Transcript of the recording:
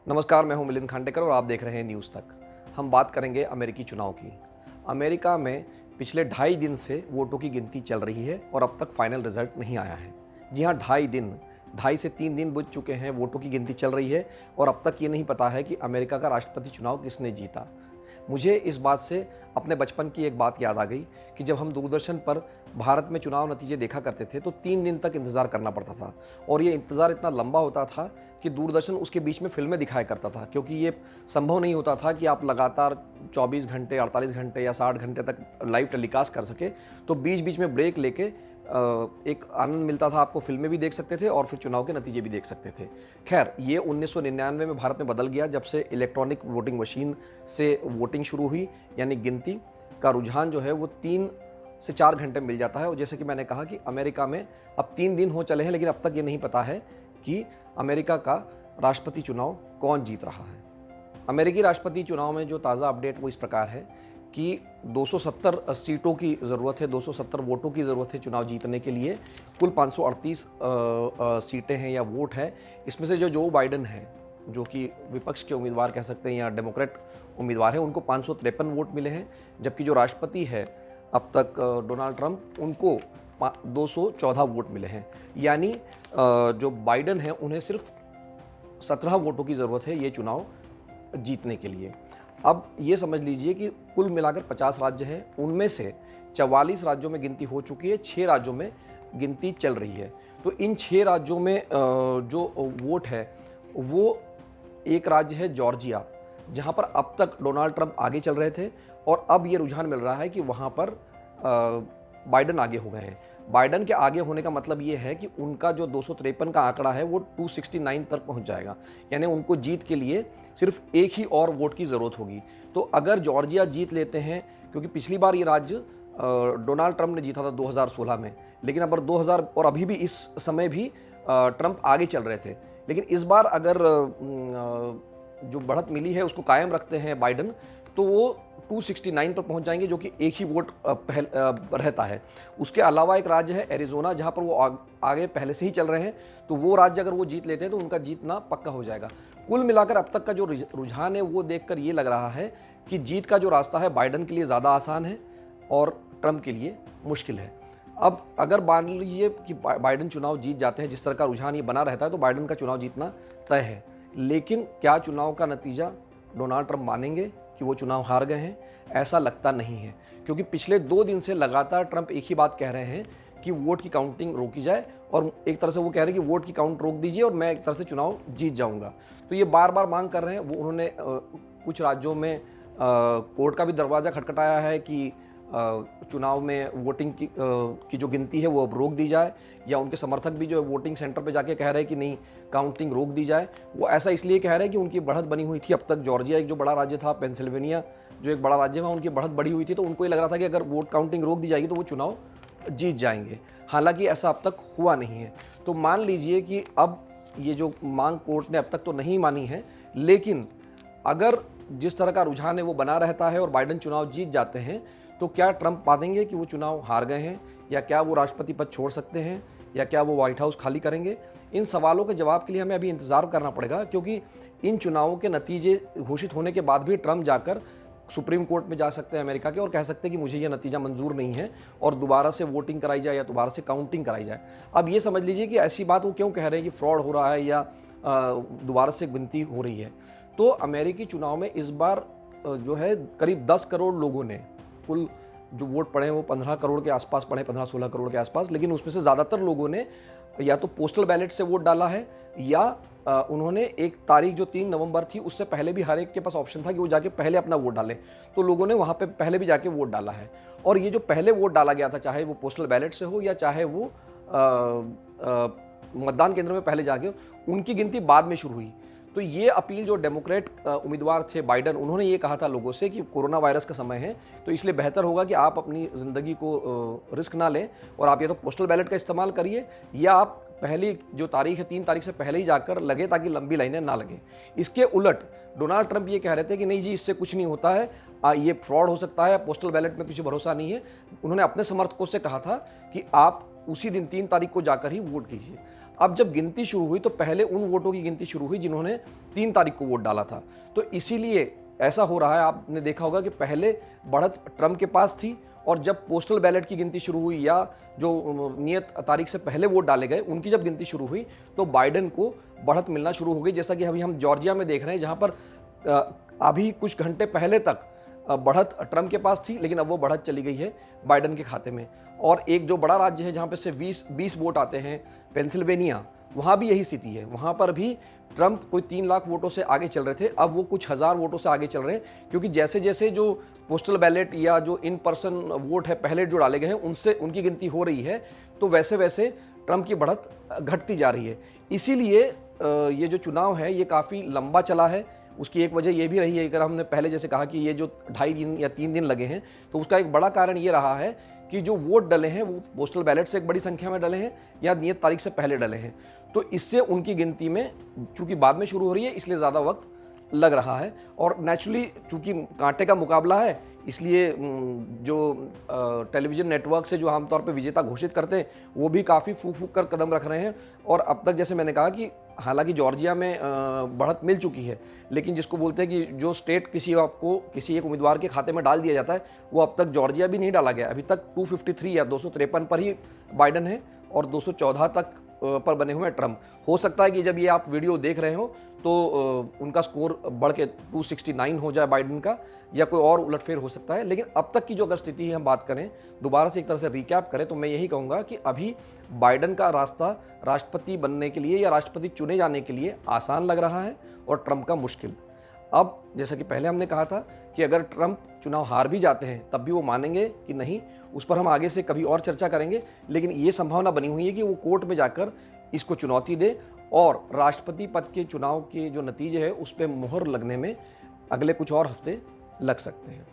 नमस्कार, मैं हूं मिलिंद खांडेकर और आप देख रहे हैं न्यूज़ तक। हम बात करेंगे अमेरिकी चुनाव की। अमेरिका में पिछले ढाई दिन से वोटों की गिनती चल रही है और अब तक फाइनल रिजल्ट नहीं आया है। जी हां, ढाई से 3 दिन बीत चुके हैं, वोटों की गिनती चल रही है और अब तक ये नहीं पता है कि अमेरिका का राष्ट्रपति चुनाव किसने जीता। मुझे इस बात से अपने बचपन की एक बात याद आ गई कि जब हम दूरदर्शन पर भारत में चुनाव नतीजे देखा करते थे तो 3 दिन तक इंतज़ार करना पड़ता था और ये इंतज़ार इतना लंबा होता था कि दूरदर्शन उसके बीच में फिल्में दिखाया करता था, क्योंकि ये संभव नहीं होता था कि आप लगातार 24 घंटे, 48 घंटे या 60 घंटे तक लाइव टेलीकास्ट कर सके। तो बीच बीच में ब्रेक लेके एक आनंद मिलता था, आपको फिल्में भी देख सकते थे और फिर चुनाव के नतीजे भी देख सकते थे। खैर, ये 1999 में भारत में बदल गया जब से इलेक्ट्रॉनिक वोटिंग मशीन से वोटिंग शुरू हुई, यानी गिनती का रुझान जो है वो 3 से 4 घंटे में मिल जाता है। और जैसे कि मैंने कहा कि अमेरिका में अब 3 दिन हो चले हैं, लेकिन अब तक ये नहीं पता है कि अमेरिका का राष्ट्रपति चुनाव कौन जीत रहा है। अमेरिकी राष्ट्रपति चुनाव में जो ताज़ा अपडेट वो इस प्रकार है कि 270 सीटों की ज़रूरत है, 270 वोटों की ज़रूरत है चुनाव जीतने के लिए। कुल 538 सीटें हैं या वोट हैं। इसमें से जो जो बाइडेन है, जो कि विपक्ष के उम्मीदवार कह सकते हैं या डेमोक्रेट उम्मीदवार हैं, उनको 553 वोट मिले हैं, जबकि जो राष्ट्रपति है अब तक डोनाल्ड ट्रंप, उनको 214 वोट मिले हैं। यानी जो बाइडेन है उन्हें सिर्फ 17 वोटों की ज़रूरत है ये चुनाव जीतने के लिए। अब ये समझ लीजिए कि कुल मिलाकर 50 राज्य हैं, उनमें से 44 राज्यों में गिनती हो चुकी है, 6 राज्यों में गिनती चल रही है। तो इन 6 राज्यों में जो वोट है वो एक राज्य है जॉर्जिया, जहां पर अब तक डोनाल्ड ट्रंप आगे चल रहे थे और अब ये रुझान मिल रहा है कि वहां पर बाइडेन आगे हो गए हैं। बाइडेन के आगे होने का मतलब ये है कि उनका जो 253 का आंकड़ा है वो 269 तक पहुंच जाएगा, यानी उनको जीत के लिए सिर्फ एक ही और वोट की ज़रूरत होगी। तो अगर जॉर्जिया जीत लेते हैं, क्योंकि पिछली बार ये राज्य डोनाल्ड ट्रंप ने जीता था 2016 में, लेकिन अब 2000 और अभी भी इस समय भी ट्रंप आगे चल रहे थे, लेकिन इस बार अगर जो बढ़त मिली है उसको कायम रखते हैं बाइडेन, तो वो 269 पर पहुंच जाएंगे, जो कि एक ही वोट रहता है। उसके अलावा एक राज्य है एरिज़ोना, जहां पर वो आगे पहले से ही चल रहे हैं, तो वो राज्य अगर वो जीत लेते हैं तो उनका जीतना पक्का हो जाएगा। कुल मिलाकर अब तक का जो रुझान है वो देखकर ये लग रहा है कि जीत का जो रास्ता है बाइडेन के लिए ज़्यादा आसान है और ट्रंप के लिए मुश्किल है। अब अगर मान लीजिए कि बाइडेन चुनाव जीत जाते हैं, जिस तरह का रुझान ये बना रहता है, तो बाइडेन का चुनाव जीतना तय है। लेकिन क्या चुनाव का नतीजा डोनाल्ड ट्रंप मानेंगे कि वो चुनाव हार गए हैं? ऐसा लगता नहीं है, क्योंकि पिछले 2 दिन से लगातार ट्रंप एक ही बात कह रहे हैं कि वोट की काउंटिंग रोकी जाए, और एक तरह से वो कह रहे हैं कि वोट की काउंट रोक दीजिए और मैं एक तरह से चुनाव जीत जाऊंगा। तो ये बार बार मांग कर रहे हैं। वो उन्होंने कुछ राज्यों में कोर्ट का भी दरवाज़ा खटखटाया है कि चुनाव में वोटिंग की जो गिनती है वो अब रोक दी जाए, या उनके समर्थक भी जो है वोटिंग सेंटर पे जाके कह रहे हैं कि नहीं, काउंटिंग रोक दी जाए। वो ऐसा इसलिए कह रहे हैं कि उनकी बढ़त बनी हुई थी अब तक। जॉर्जिया एक जो बड़ा राज्य था, पेंसिल्वेनिया जो एक बड़ा राज्य है, वहाँ उनकी बढ़त बढ़ी हुई थी, तो उनको ये लग रहा था कि अगर वोट काउंटिंग रोक दी जाएगी तो वो चुनाव जीत जाएंगे। हालांकि ऐसा अब तक हुआ नहीं है। तो मान लीजिए कि अब ये जो मांग कोर्ट ने अब तक तो नहीं मानी है, लेकिन अगर जिस तरह का रुझान है वो बना रहता है और बाइडेन चुनाव जीत जाते हैं, तो क्या ट्रंप मानेंगे कि वो चुनाव हार गए हैं, या क्या वो राष्ट्रपति पद छोड़ सकते हैं, या क्या वो व्हाइट हाउस खाली करेंगे? इन सवालों के जवाब के लिए हमें अभी इंतज़ार करना पड़ेगा, क्योंकि इन चुनावों के नतीजे घोषित होने के बाद भी ट्रंप जाकर सुप्रीम कोर्ट में जा सकते हैं अमेरिका के और कह सकते हैं कि मुझे ये नतीजा मंजूर नहीं है और दोबारा से वोटिंग कराई जाए या दोबारा से काउंटिंग कराई जाए। अब ये समझ लीजिए कि ऐसी बात वो क्यों कह रहे हैं कि फ्रॉड हो रहा है या दोबारा से गिनती हो रही है। तो अमेरिकी चुनाव में इस बार जो है करीब 10 करोड़ लोगों ने, कुल जो वोट पड़े हैं वो 15 करोड़ के आसपास पड़े, 15-16 करोड़ के आसपास, लेकिन उसमें से ज़्यादातर लोगों ने या तो पोस्टल बैलेट से वोट डाला है, या उन्होंने एक तारीख जो 3 नवंबर थी उससे पहले भी हर एक के पास ऑप्शन था कि वो जाके पहले अपना वोट डालें, तो लोगों ने वहाँ पे पहले भी जाके वोट डाला है। और ये जो पहले वोट डाला गया था, चाहे वो पोस्टल बैलेट से हो या चाहे वो मतदान केंद्र में पहले जाके, उनकी गिनती बाद में शुरू हुई। तो ये अपील जो डेमोक्रेट उम्मीदवार थे बाइडेन, उन्होंने ये कहा था लोगों से कि कोरोना वायरस का समय है, तो इसलिए बेहतर होगा कि आप अपनी ज़िंदगी को रिस्क ना लें और आप या तो पोस्टल बैलेट का इस्तेमाल करिए, या आप पहली जो तारीख है 3 तारीख से पहले ही जाकर लगे, ताकि लंबी लाइनें ना लगें। इसके उलट डोनाल्ड ट्रंप ये कह रहे थे कि नहीं जी, इससे कुछ नहीं होता है, ये फ्रॉड हो सकता है, पोस्टल बैलेट में कुछ भरोसा नहीं है। उन्होंने अपने समर्थकों से कहा था कि आप उसी दिन 3 तारीख को जाकर ही वोट कीजिए। अब जब गिनती शुरू हुई तो पहले उन वोटों की गिनती शुरू हुई जिन्होंने 3 तारीख को वोट डाला था। तो इसीलिए ऐसा हो रहा है, आपने देखा होगा कि पहले बढ़त ट्रंप के पास थी और जब पोस्टल बैलेट की गिनती शुरू हुई या जो नियत तारीख से पहले वोट डाले गए उनकी जब गिनती शुरू हुई तो बाइडेन को बढ़त मिलना शुरू हो गई। जैसा कि अभी हम जॉर्जिया में देख रहे हैं, जहां पर अभी कुछ घंटे पहले तक बढ़त ट्रंप के पास थी, लेकिन अब वो बढ़त चली गई है बाइडेन के खाते में। और एक जो बड़ा राज्य है जहाँ पे से 20 वोट आते हैं, पेंसिल्वेनिया, वहाँ भी यही स्थिति है। वहाँ पर भी ट्रंप कोई 3 लाख वोटों से आगे चल रहे थे, अब वो कुछ हज़ार वोटों से आगे चल रहे हैं, क्योंकि जैसे जैसे जो पोस्टल बैलेट या जो इन पर्सन वोट है पहले जो डाले गए हैं उनसे उनकी गिनती हो रही है, तो वैसे वैसे ट्रंप की बढ़त घटती जा रही है। इसीलिए ये जो चुनाव है ये काफ़ी लंबा चला है। उसकी एक वजह ये भी रही है, अगर हमने पहले जैसे कहा कि ये जो 2.5 दिन या 3 दिन लगे हैं, तो उसका एक बड़ा कारण ये रहा है कि जो वोट डले हैं वो पोस्टल बैलेट से एक बड़ी संख्या में डले हैं या नियत तारीख से पहले डले हैं। तो इससे उनकी गिनती में चूंकि बाद में शुरू हो रही है इसलिए ज़्यादा वक्त लग रहा है। और नेचुरली चूंकि कांटे का मुकाबला है, इसलिए जो टेलीविज़न नेटवर्क से जो आमतौर पे विजेता घोषित करते हैं वो भी काफ़ी फूक फूक कर कदम रख रहे हैं। और अब तक जैसे मैंने कहा कि हालांकि जॉर्जिया में बढ़त मिल चुकी है, लेकिन जिसको बोलते हैं कि जो स्टेट किसी एक उम्मीदवार के खाते में डाल दिया जाता है, वो अब तक जॉर्जिया भी नहीं डाला गया। अभी तक 253 या 253 पर ही बाइडेन है और 214 तक पर बने हुए हैं ट्रंप। हो सकता है कि जब ये आप वीडियो देख रहे हो तो उनका स्कोर बढ़ के 269 हो जाए बाइडेन का, या कोई और उलटफेर हो सकता है। लेकिन अब तक की जो अगर स्थिति है हम बात करें, दोबारा से एक तरह से रिकैप करें, तो मैं यही कहूँगा कि अभी बाइडेन का रास्ता राष्ट्रपति बनने के लिए या राष्ट्रपति चुने जाने के लिए आसान लग रहा है और ट्रंप का मुश्किल। अब जैसा कि पहले हमने कहा था कि अगर ट्रंप चुनाव हार भी जाते हैं तब भी वो मानेंगे कि नहीं, उस पर हम आगे से कभी और चर्चा करेंगे। लेकिन ये संभावना बनी हुई है कि वो कोर्ट में जाकर इसको चुनौती दे और राष्ट्रपति पद के चुनाव के जो नतीजे है उस पर मुहर लगने में अगले कुछ और हफ्ते लग सकते हैं।